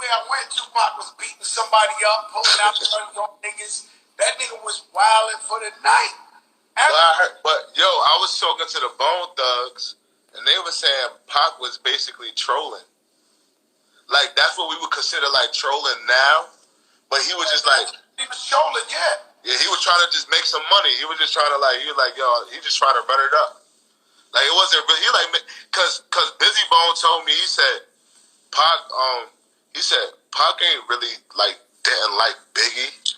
everywhere I went, Tupac was beating somebody up, pulling out young niggas. That nigga was wilding for the night. But I was talking to the Bone Thugs, and they were saying Pac was basically trolling. Like, that's what we would consider, like, trolling now. But he was just like... He was trolling, yeah. Yeah, he was trying to just make some money. He was just trying to, like... He was like, he just trying to run it up. Like, it wasn't... He, like... Because Bizzy Bone told me, he said, Pac ain't really, like, didn't like Biggie.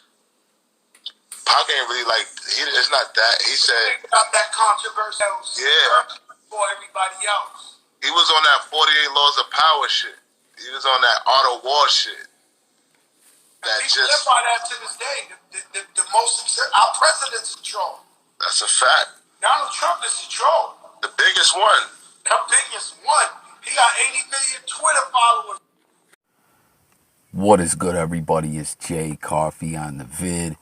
Pac ain't really like, it's not that. He said... About that controversial for everybody else. He was on that 48 Laws of Power shit. He was on that Art of War shit. That people live by that to this day. The most... Our president's a troll. That's a fact. Donald Trump is a troll. The biggest one. The biggest one. He got 80 million Twitter followers. What is good, everybody? It's Jay Coffee on the vid.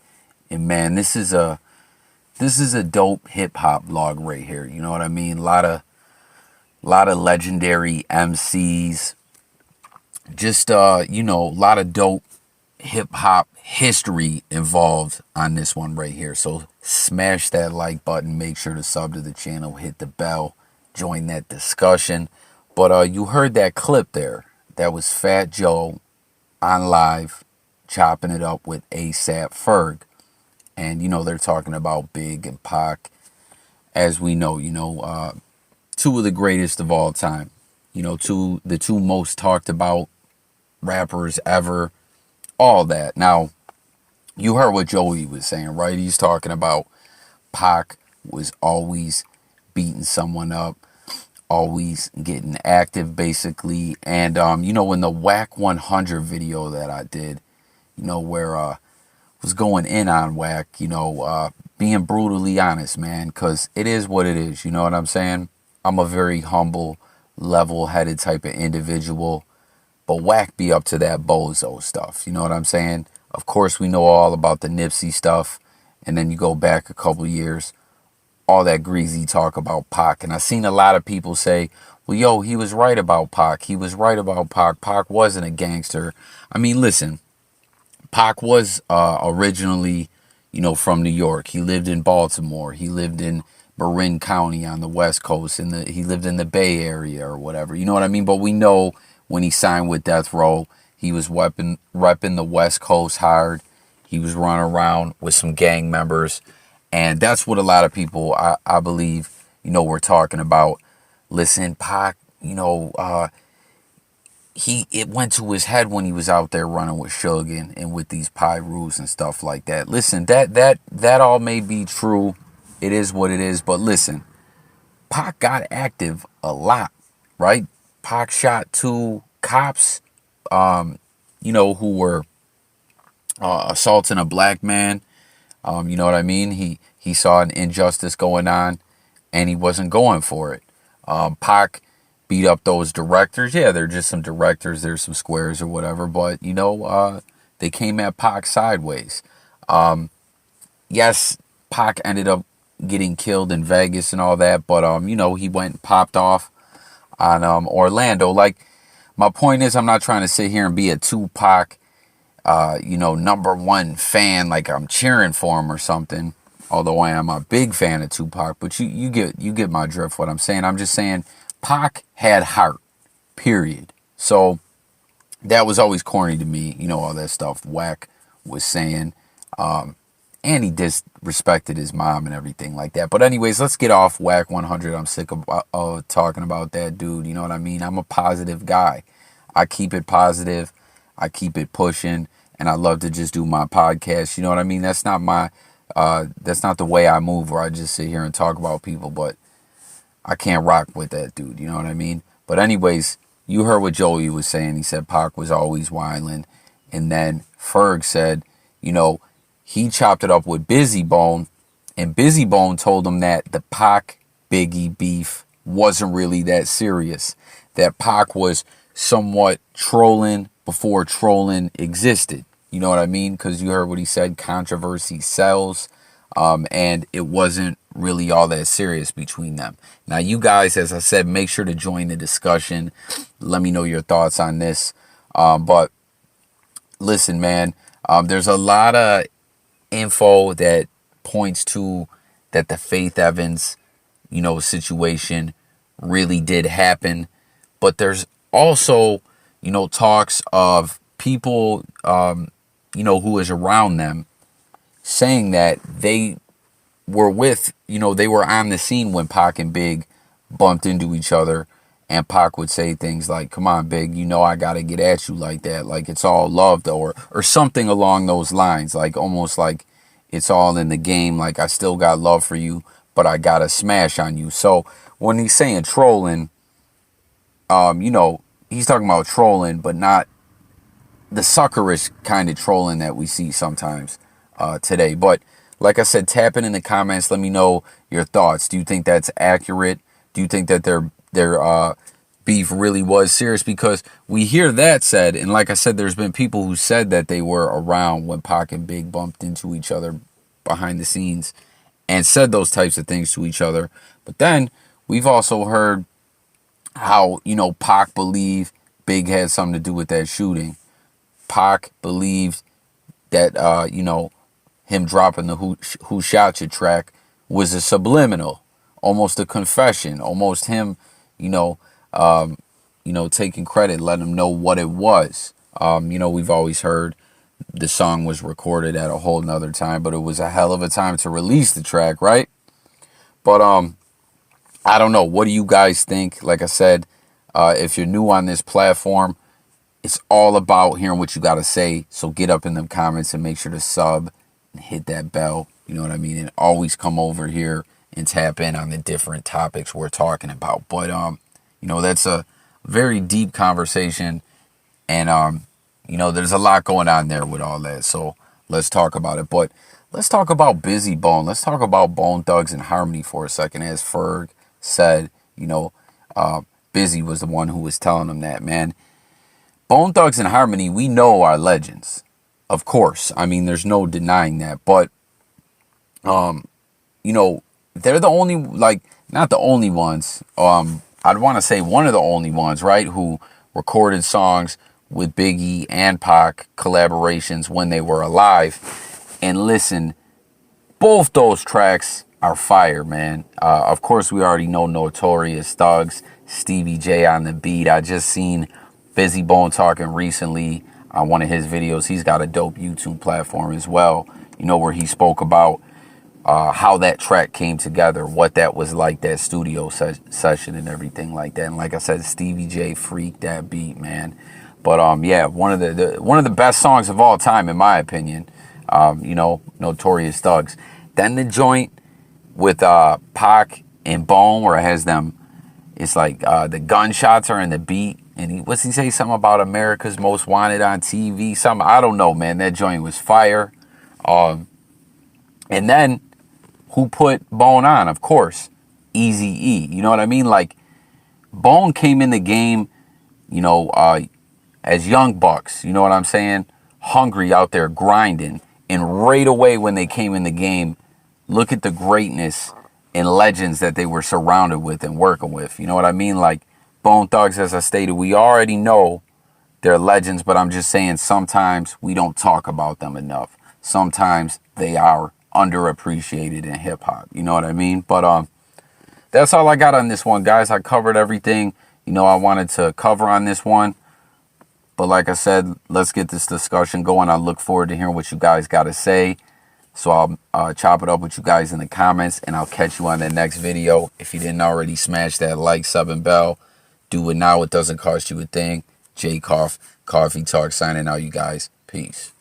And man, this is a dope hip hop vlog right here. You know what I mean? A lot of legendary MCs. Just a lot of dope hip hop history involved on this one right here. So smash that like button, make sure to sub to the channel, hit the bell, join that discussion. But you heard that clip there. That was Fat Joe on live chopping it up with ASAP Ferg. And they're talking about Big and Pac. As we know, two of the greatest of all time. The two most talked about rappers ever. All that. Now, you heard what Joey was saying, right? He's talking about Pac was always beating someone up, always getting active, basically. And, in the Whack 100 video that I did, where was going in on Whack, being brutally honest, man, because it is what it is. You know what I'm saying? I'm a very humble, level-headed type of individual. But Whack be up to that bozo stuff. You know what I'm saying? Of course, we know all about the Nipsey stuff. And then you go back a couple years, all that greasy talk about Pac. And I've seen a lot of people say, well, he was right about Pac. He was right about Pac. Pac wasn't a gangster. I mean, listen, Pac was originally, from New York. He lived in Baltimore. He lived in Marin County on the West Coast. He lived in the Bay Area or whatever. You know what I mean? But we know... when he signed with Death Row, he was repping the West Coast hard. He was running around with some gang members. And that's what a lot of people, I believe, were talking about. Listen, Pac, it went to his head when he was out there running with Suge and with these Pyrus and stuff like that. Listen, that all may be true. It is what it is. But listen, Pac got active a lot, right? Pac shot 2 cops, who were assaulting a black man. You know what I mean? He saw an injustice going on, and he wasn't going for it. Pac beat up those directors. Yeah, they're just some directors. There's some squares or whatever, but, they came at Pac sideways. Yes, Pac ended up getting killed in Vegas and all that, but, he went and popped off on Orlando. Like, my point is, I'm not trying to sit here and be a Tupac, #1 fan, like I'm cheering for him or something. Although I am a big fan of Tupac, but you get my drift. What I'm saying, I'm just saying, Pac had heart, period. So that was always corny to me. All that stuff Whack was saying. And he disrespected his mom and everything like that. But anyways, let's get off Whack 100. I'm sick of talking about that dude. You know what I mean? I'm a positive guy. I keep it positive. I keep it pushing. And I love to just do my podcast. You know what I mean? That's not the way I move, where I just sit here and talk about people. But I can't rock with that dude. You know what I mean? But anyways, you heard what Joey was saying. He said Pac was always wildin'. And then Ferg said, he chopped it up with Bizzy Bone, and Bizzy Bone told him that the Pac-Biggie beef wasn't really that serious. That Pac was somewhat trolling before trolling existed. You know what I mean? Because you heard what he said, controversy sells, and it wasn't really all that serious between them. Now, you guys, as I said, make sure to join the discussion. Let me know your thoughts on this. But listen, man, there's a lot of info that points to that the Faith Evans, situation really did happen. But there's also, talks of people, who is around them saying that they were they were on the scene when Pac and Big bumped into each other. And Pac would say things like, come on, Big, I got to get at you like that. Like, it's all love, though, or something along those lines. Like, almost like it's all in the game. Like, I still got love for you, but I got to smash on you. So when he's saying trolling, he's talking about trolling, but not the suckerish kind of trolling that we see sometimes today. But like I said, tap in the comments. Let me know your thoughts. Do you think that's accurate? Do you think that their beef really was serious? Because we hear that said, and like I said, there's been people who said that they were around when Pac and Big bumped into each other behind the scenes and said those types of things to each other. But then we've also heard how, Pac believed Big had something to do with that shooting. Pac believed that, him dropping the Who Shot You track was a subliminal, almost a confession, almost him, taking credit, letting him know what it was. We've always heard the song was recorded at a whole nother time, but it was a hell of a time to release the track, right? But I don't know. What do you guys think? Like I said, if you're new on this platform, it's all about hearing what you got to say. So get up in them comments and make sure to sub and hit that bell. You know what I mean? And always come over here and tap in on the different topics we're talking about. But, that's a very deep conversation. And, there's a lot going on there with all that. So let's talk about it. But let's talk about Bizzy Bone. Let's talk about Bone Thugs and Harmony for a second. As Ferg said, Bizzy was the one who was telling him that, man. Bone Thugs and Harmony, we know are legends. Of course. I mean, there's no denying that. But, they're the only, not the only ones. I'd want to say one of the only ones, right, who recorded songs with Biggie and Pac, collaborations when they were alive. And listen, both those tracks are fire, man. Of course, we already know Notorious, Thugs, Stevie J on the beat. I just seen Bizzy Bone talking recently on one of his videos. He's got a dope YouTube platform as well, where he spoke about how that track came together, what that was like, that studio session and everything like that. And like I said, Stevie J freaked that beat, man. But yeah, one of the best songs of all time, in my opinion. Notorious Thugs. Then the joint with Pac and Bone, where it has them. It's like the gunshots are in the beat. And what's he say? Something about America's Most Wanted on TV. Something, I don't know, man. That joint was fire. And then who put Bone on? Of course, Eazy-E. You know what I mean? Like, Bone came in the game, as young bucks. You know what I'm saying? Hungry out there grinding. And right away when they came in the game, look at the greatness and legends that they were surrounded with and working with. You know what I mean? Like, Bone Thugs, as I stated, we already know they're legends, but I'm just saying sometimes we don't talk about them enough. Sometimes they are underappreciated in hip-hop. You know what I mean? But that's all I got on this one, guys. I covered everything, I wanted to cover on this one. But like I said, let's get this discussion going. I look forward to hearing what you guys got to say. So I'll chop it up with you guys in the comments, and I'll catch you on the next video. If you didn't already smash that like, sub, and bell, do it now. It doesn't cost you a thing. J Coffee Talk signing out, you guys. Peace.